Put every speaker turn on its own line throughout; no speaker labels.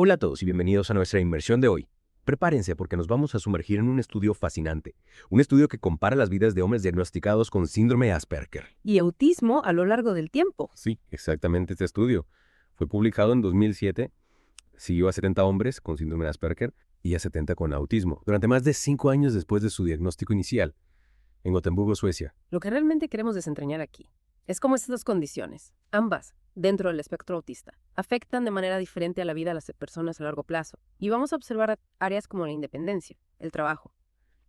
Hola a todos y bienvenidos a nuestra inmersión de hoy. Prepárense porque nos vamos a sumergir en un estudio fascinante, un estudio que compara las vidas de hombres diagnosticados con síndrome de Asperger.
Y autismo a lo largo del tiempo.
Sí, exactamente este estudio. Fue publicado en 2007, siguió a 70 hombres con síndrome de Asperger y a 70 con autismo, durante más de 5 años después de su diagnóstico inicial, en Gotemburgo, Suecia.
Lo que realmente queremos desentrañar aquí es cómo estas dos condiciones, ambas dentro del espectro autista, afectan de manera diferente a la vida de las personas a largo plazo. Y vamos a observar áreas como la independencia, el trabajo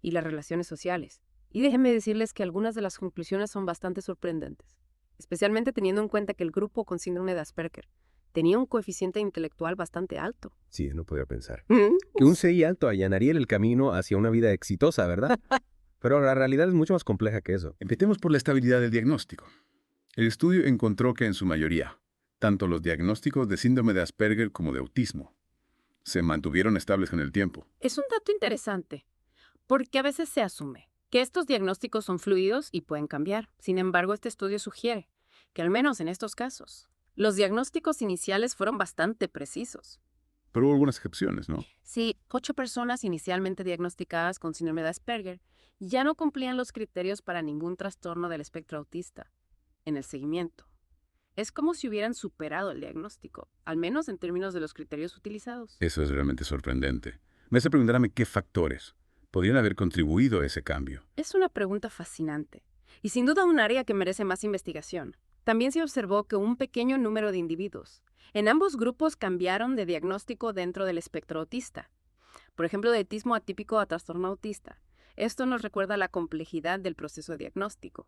y las relaciones sociales. Y déjenme decirles que algunas de las conclusiones son bastante sorprendentes, especialmente teniendo en cuenta que el grupo con síndrome de Asperger tenía un coeficiente intelectual bastante alto.
Sí, no podía pensar. Que un CI alto allanaría el camino hacia una vida exitosa, ¿verdad? Pero la realidad es mucho más compleja que eso.
Empecemos por la estabilidad del diagnóstico. El estudio encontró que en su mayoría, tanto los diagnósticos de síndrome de Asperger como de autismo, se mantuvieron estables con el tiempo.
Es un dato interesante, porque a veces se asume que estos diagnósticos son fluidos y pueden cambiar. Sin embargo, este estudio sugiere que al menos en estos casos, los diagnósticos iniciales fueron bastante precisos.
Pero hubo algunas excepciones, ¿no?
Sí, 8 personas inicialmente diagnosticadas con síndrome de Asperger ya no cumplían los criterios para ningún trastorno del espectro autista en el seguimiento. Es como si hubieran superado el diagnóstico, al menos en términos de los criterios utilizados.
Eso es realmente sorprendente. Me hace preguntarme qué factores podrían haber contribuido a ese cambio.
Es una pregunta fascinante y sin duda un área que merece más investigación. También se observó que un pequeño número de individuos en ambos grupos cambiaron de diagnóstico dentro del espectro autista. Por ejemplo, de autismo atípico a trastorno autista. Esto nos recuerda la complejidad del proceso diagnóstico,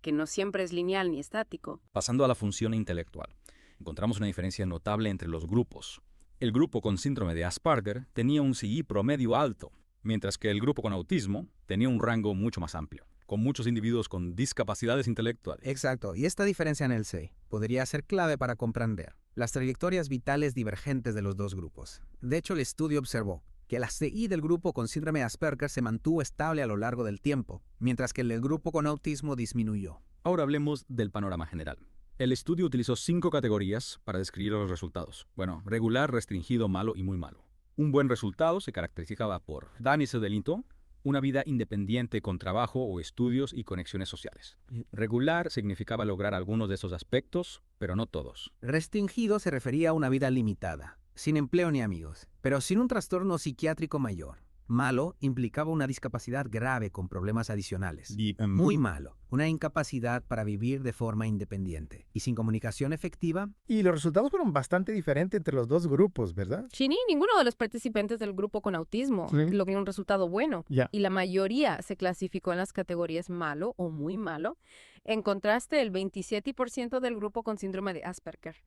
que no siempre es lineal ni estático.
Pasando a la función intelectual, encontramos una diferencia notable entre los grupos. El grupo con síndrome de Asperger tenía un CI promedio alto, mientras que el grupo con autismo tenía un rango mucho más amplio, con muchos individuos con discapacidades intelectuales.
Exacto, y esta diferencia en el CI podría ser clave para comprender las trayectorias vitales divergentes de los dos grupos. De hecho, el estudio observó que la CI del grupo con síndrome de Asperger se mantuvo estable a lo largo del tiempo, mientras que el del grupo con autismo disminuyó.
Ahora hablemos del panorama general. El estudio utilizó 5 categorías para describir los resultados. Bueno, regular, restringido, malo y muy malo. Un buen resultado se caracterizaba por dánice delito, una vida independiente con trabajo o estudios y conexiones sociales. Regular significaba lograr algunos de esos aspectos, pero no todos.
Restringido se refería a una vida limitada, sin empleo ni amigos, pero sin un trastorno psiquiátrico mayor. Malo implicaba una discapacidad grave con problemas adicionales. Muy malo, una incapacidad para vivir de forma independiente. Y sin comunicación efectiva.
Y los resultados fueron bastante diferentes entre los dos grupos, ¿verdad?
Sí, ninguno de los participantes del grupo con autismo
Sí.
logró un resultado bueno.
Ya.
Y la mayoría se clasificó en las categorías malo o muy malo. En contraste, el 27% del grupo con síndrome de Asperger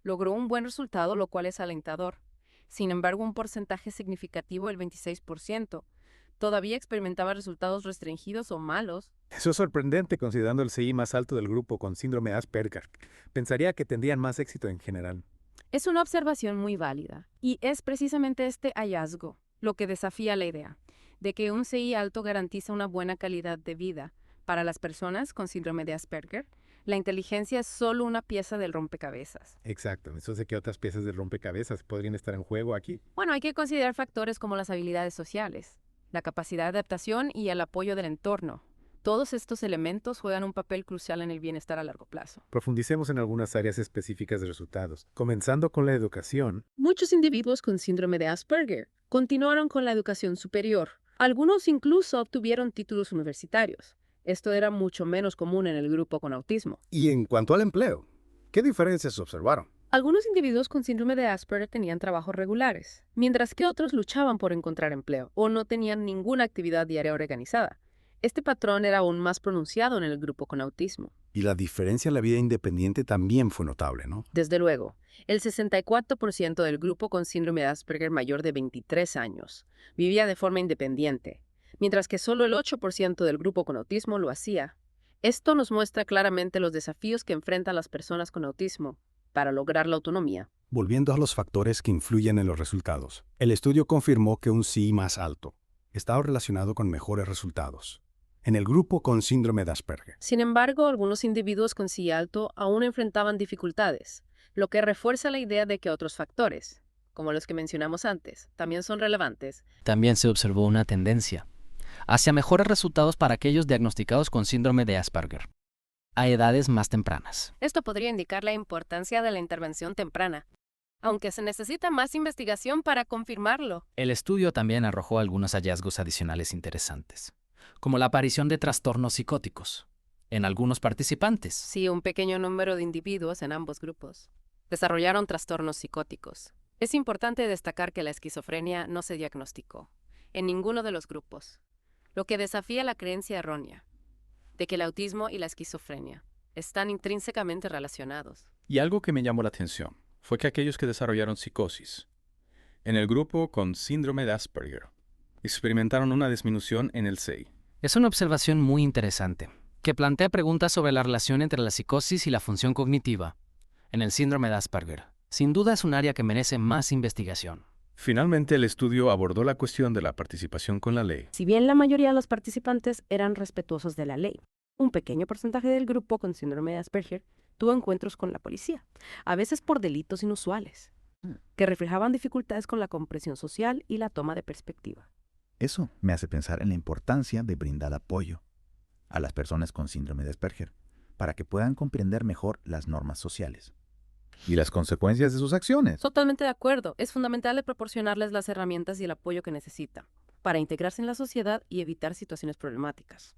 logró un buen resultado, lo cual es alentador. Sin embargo, un porcentaje significativo, el 26%, todavía experimentaba resultados restringidos o malos.
Eso es sorprendente considerando el CI más alto del grupo con síndrome de Asperger. Pensaría que tendrían más éxito en general.
Es una observación muy válida. Y es precisamente este hallazgo lo que desafía la idea de que un CI alto garantiza una buena calidad de vida para las personas con síndrome de Asperger. La inteligencia es solo una pieza del rompecabezas.
Exacto. Eso sé que otras piezas del rompecabezas podrían estar en juego aquí.
Bueno, hay que considerar factores como las habilidades sociales, la capacidad de adaptación y el apoyo del entorno. Todos estos elementos juegan un papel crucial en el bienestar a largo plazo.
Profundicemos en algunas áreas específicas de resultados, comenzando con la educación.
Muchos individuos con síndrome de Asperger continuaron con la educación superior. Algunos incluso obtuvieron títulos universitarios. Esto era mucho menos común en el grupo con autismo.
Y en cuanto al empleo, ¿qué diferencias observaron?
Algunos individuos con síndrome de Asperger tenían trabajos regulares, mientras que otros luchaban por encontrar empleo o no tenían ninguna actividad diaria organizada. Este patrón era aún más pronunciado en el grupo con autismo.
Y la diferencia en la vida independiente también fue notable, ¿no?
Desde luego, el 64% del grupo con síndrome de Asperger mayor de 23 años vivía de forma independiente, mientras que solo el 8% del grupo con autismo lo hacía. Esto nos muestra claramente los desafíos que enfrentan las personas con autismo para lograr la autonomía.
Volviendo a los factores que influyen en los resultados, el estudio confirmó que un CI más alto estaba relacionado con mejores resultados en el grupo con síndrome de Asperger.
Sin embargo, algunos individuos con CI alto aún enfrentaban dificultades, lo que refuerza la idea de que otros factores, como los que mencionamos antes, también son relevantes.
También se observó una tendencia hacia mejores resultados para aquellos diagnosticados con síndrome de Asperger a edades más tempranas.
Esto podría indicar la importancia de la intervención temprana, aunque se necesita más investigación para confirmarlo.
El estudio también arrojó algunos hallazgos adicionales interesantes, como la aparición de trastornos psicóticos en algunos participantes.
Sí, un pequeño número de individuos en ambos grupos desarrollaron trastornos psicóticos. Es importante destacar que la esquizofrenia no se diagnosticó en ninguno de los grupos, lo que desafía la creencia errónea de que el autismo y la esquizofrenia están intrínsecamente relacionados.
Y algo que me llamó la atención fue que aquellos que desarrollaron psicosis en el grupo con síndrome de Asperger experimentaron una disminución en el CEI.
Es una observación muy interesante, que plantea preguntas sobre la relación entre la psicosis y la función cognitiva en el síndrome de Asperger. Sin duda es un área que merece más investigación.
Finalmente, el estudio abordó la cuestión de la participación con la ley.
Si bien la mayoría de los participantes eran respetuosos de la ley, un pequeño porcentaje del grupo con síndrome de Asperger tuvo encuentros con la policía, a veces por delitos inusuales, que reflejaban dificultades con la comprensión social y la toma de perspectiva.
Eso me hace pensar en la importancia de brindar apoyo a las personas con síndrome de Asperger para que puedan comprender mejor las normas sociales y las consecuencias de sus acciones.
Totalmente de acuerdo. Es fundamental proporcionarles las herramientas y el apoyo que necesitan para integrarse en la sociedad y evitar situaciones problemáticas.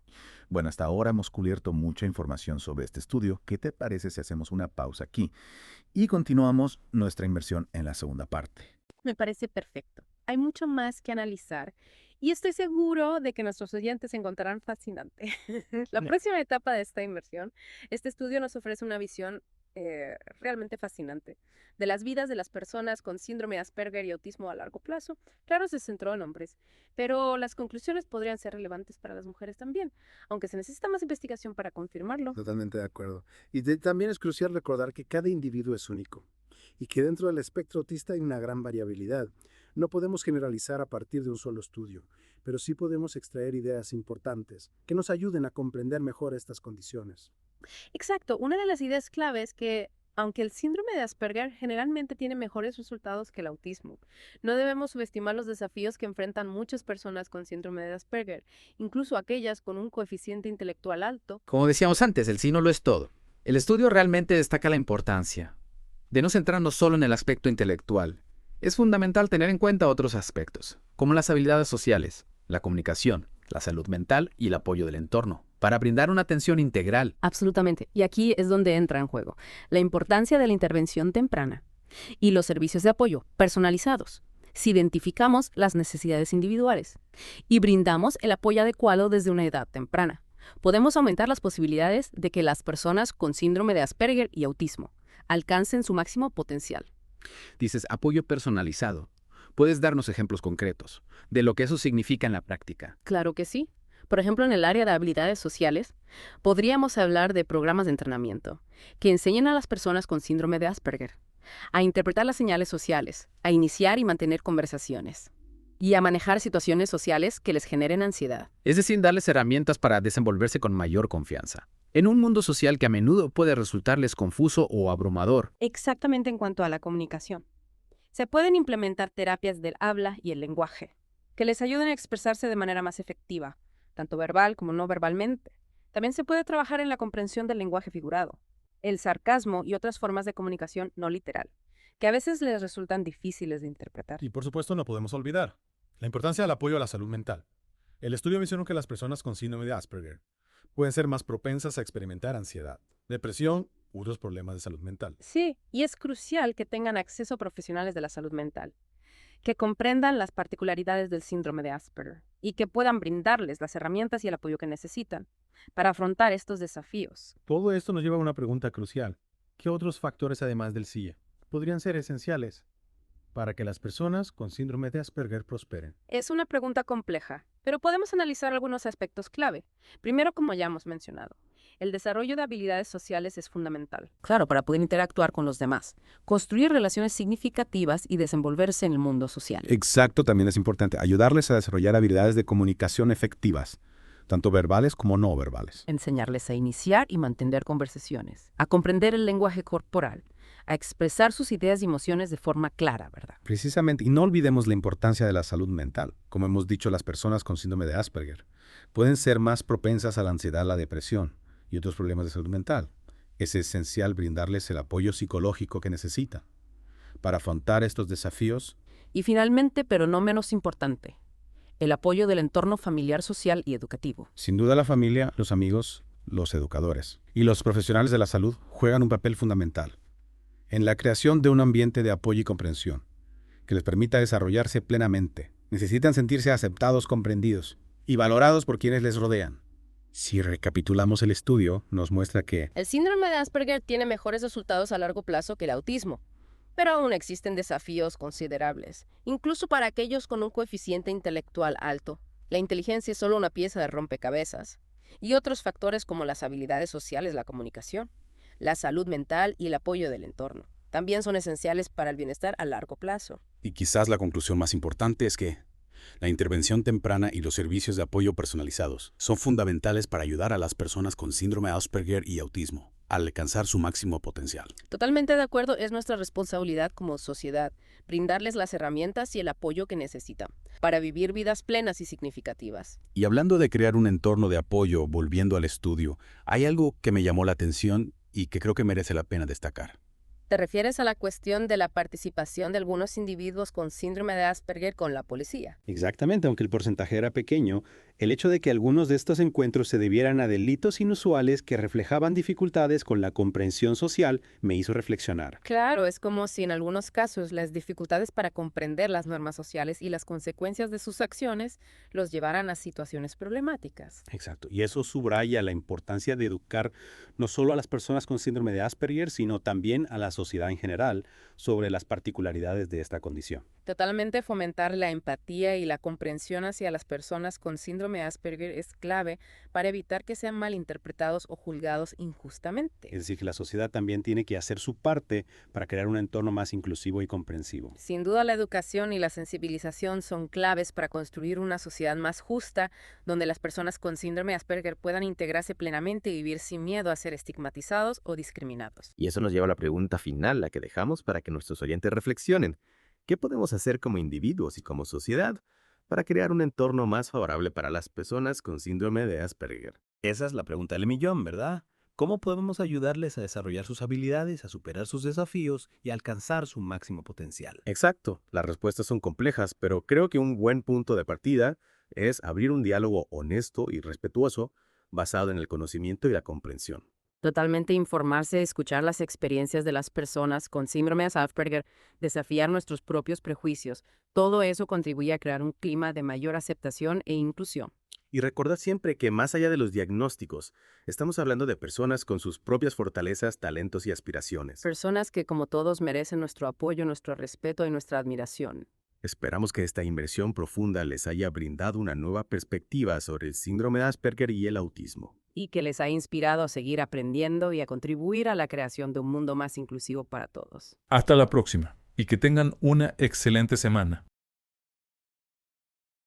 Bueno, hasta ahora hemos cubierto mucha información sobre este estudio. ¿Qué te parece si hacemos una pausa aquí y continuamos nuestra inmersión en la segunda parte?
Me parece perfecto. Hay mucho más que analizar y estoy seguro de que nuestros oyentes encontrarán fascinante. La próxima etapa de esta inmersión, este estudio nos ofrece una visión realmente fascinante de las vidas de las personas con síndrome de Asperger y autismo a largo plazo. Claro, se centró en hombres, pero las conclusiones podrían ser relevantes para las mujeres también, aunque se necesita más investigación para confirmarlo.
Totalmente de acuerdo. Y también es crucial recordar que cada individuo es único y que dentro del espectro autista hay una gran variabilidad. No podemos generalizar a partir de un solo estudio, pero sí podemos extraer ideas importantes que nos ayuden a comprender mejor estas condiciones.
Exacto. Una de las ideas clave es que, aunque el síndrome de Asperger generalmente tiene mejores resultados que el autismo, no debemos subestimar los desafíos que enfrentan muchas personas con síndrome de Asperger, incluso aquellas con un coeficiente intelectual alto.
Como decíamos antes, el sí no lo es todo. El estudio realmente destaca la importancia de no centrarnos solo en el aspecto intelectual. Es fundamental tener en cuenta otros aspectos, como las habilidades sociales, la comunicación, la salud mental y el apoyo del entorno, para brindar una atención integral.
Absolutamente. Y aquí es donde entra en juego la importancia de la intervención temprana y los servicios de apoyo personalizados. Si identificamos las necesidades individuales y brindamos el apoyo adecuado desde una edad temprana, podemos aumentar las posibilidades de que las personas con síndrome de Asperger y autismo alcancen su máximo potencial.
Dices apoyo personalizado. ¿Puedes darnos ejemplos concretos de lo que eso significa en la práctica?
Claro que sí. Por ejemplo, en el área de habilidades sociales, podríamos hablar de programas de entrenamiento que enseñan a las personas con síndrome de Asperger a interpretar las señales sociales, a iniciar y mantener conversaciones y a manejar situaciones sociales que les generen ansiedad.
Es decir, darles herramientas para desenvolverse con mayor confianza, en un mundo social que a menudo puede resultarles confuso o abrumador.
Exactamente en cuanto a la comunicación. Se pueden implementar terapias del habla y el lenguaje, que les ayuden a expresarse de manera más efectiva, tanto verbal como no verbalmente. También se puede trabajar en la comprensión del lenguaje figurado, el sarcasmo y otras formas de comunicación no literal, que a veces les resultan difíciles de interpretar.
Y por supuesto no podemos olvidar la importancia del apoyo a la salud mental. El estudio mencionó que las personas con síndrome de Asperger pueden ser más propensas a experimentar ansiedad, depresión u otros problemas de salud mental.
Sí, y es crucial que tengan acceso a profesionales de la salud mental, que comprendan las particularidades del síndrome de Asperger y que puedan brindarles las herramientas y el apoyo que necesitan para afrontar estos desafíos.
Todo esto nos lleva a una pregunta crucial. ¿Qué otros factores además del SIE podrían ser esenciales para que las personas con síndrome de Asperger prosperen?
Es una pregunta compleja, pero podemos analizar algunos aspectos clave. Primero, como ya hemos mencionado, el desarrollo de habilidades sociales es fundamental. Claro, para poder interactuar con los demás, construir relaciones significativas y desenvolverse en el mundo social.
Exacto, también es importante ayudarles a desarrollar habilidades de comunicación efectivas, tanto verbales como no verbales.
Enseñarles a iniciar y mantener conversaciones, a comprender el lenguaje corporal, a expresar sus ideas y emociones de forma clara, ¿verdad?
Precisamente, y no olvidemos la importancia de la salud mental. Como hemos dicho, las personas con síndrome de Asperger pueden ser más propensas a la ansiedad, la depresión y otros problemas de salud mental. Es esencial brindarles el apoyo psicológico que necesitan para afrontar estos desafíos.
Y finalmente, pero no menos importante, el apoyo del entorno familiar, social y educativo.
Sin duda la familia, los amigos, los educadores y los profesionales de la salud juegan un papel fundamental en la creación de un ambiente de apoyo y comprensión que les permita desarrollarse plenamente. Necesitan sentirse aceptados, comprendidos y valorados por quienes les rodean. Si recapitulamos el estudio, nos muestra que
El síndrome de Asperger tiene mejores resultados a largo plazo que el autismo, pero aún existen desafíos considerables, incluso para aquellos con un coeficiente intelectual alto. La inteligencia es solo una pieza de rompecabezas, y otros factores como las habilidades sociales, la comunicación, la salud mental y el apoyo del entorno también son esenciales para el bienestar a largo plazo.
Y quizás la conclusión más importante es que la intervención temprana y los servicios de apoyo personalizados son fundamentales para ayudar a las personas con síndrome de Asperger y autismo a alcanzar su máximo potencial.
Totalmente de acuerdo, es nuestra responsabilidad como sociedad brindarles las herramientas y el apoyo que necesitan para vivir vidas plenas y significativas.
Y hablando de crear un entorno de apoyo, volviendo al estudio, hay algo que me llamó la atención y que creo que merece la pena destacar.
¿Te refieres a la cuestión de la participación de algunos individuos con síndrome de Asperger con la policía?
exactamente, aunque el porcentaje era pequeño, el hecho de que algunos de estos encuentros se debieran a delitos inusuales que reflejaban dificultades con la comprensión social me hizo reflexionar.
Claro, es como si en algunos casos las dificultades para comprender las normas sociales y las consecuencias de sus acciones los llevaran a situaciones problemáticas.
Exacto, y eso subraya la importancia de educar no solo a las personas con síndrome de Asperger, sino también a la sociedad en general sobre las particularidades de esta condición.
Totalmente fomentar la empatía y la comprensión hacia las personas con síndrome de Asperger es clave para evitar que sean malinterpretados o juzgados injustamente.
Es decir, que la sociedad también tiene que hacer su parte para crear un entorno más inclusivo y comprensivo.
Sin duda, la educación y la sensibilización son claves para construir una sociedad más justa, donde las personas con síndrome de Asperger puedan integrarse plenamente y vivir sin miedo a ser estigmatizados o discriminados.
Y eso nos lleva a la pregunta final, la que dejamos para que nuestros oyentes reflexionen. ¿Qué podemos hacer como individuos y como sociedad para crear un entorno más favorable para las personas con síndrome de Asperger?
Esa es la pregunta del millón, ¿verdad? ¿Cómo podemos ayudarles a desarrollar sus habilidades, a superar sus desafíos y a alcanzar su máximo potencial? Exacto, las respuestas son complejas, pero creo que un buen punto de partida es abrir un diálogo honesto y respetuoso basado en el conocimiento y la comprensión.
Totalmente informarse, escuchar las experiencias de las personas con síndrome de Asperger, desafiar nuestros propios prejuicios, todo eso contribuye a crear un clima de mayor aceptación e inclusión.
Y recordad siempre que más allá de los diagnósticos, estamos hablando de personas con sus propias fortalezas, talentos y aspiraciones.
Personas que, como todos, merecen nuestro apoyo, nuestro respeto y nuestra admiración.
Esperamos que esta inversión profunda les haya brindado una nueva perspectiva sobre el síndrome de Asperger y el autismo.
Y que les ha inspirado a seguir aprendiendo y a contribuir a la creación de un mundo más inclusivo para todos.
Hasta la próxima y que tengan una excelente semana.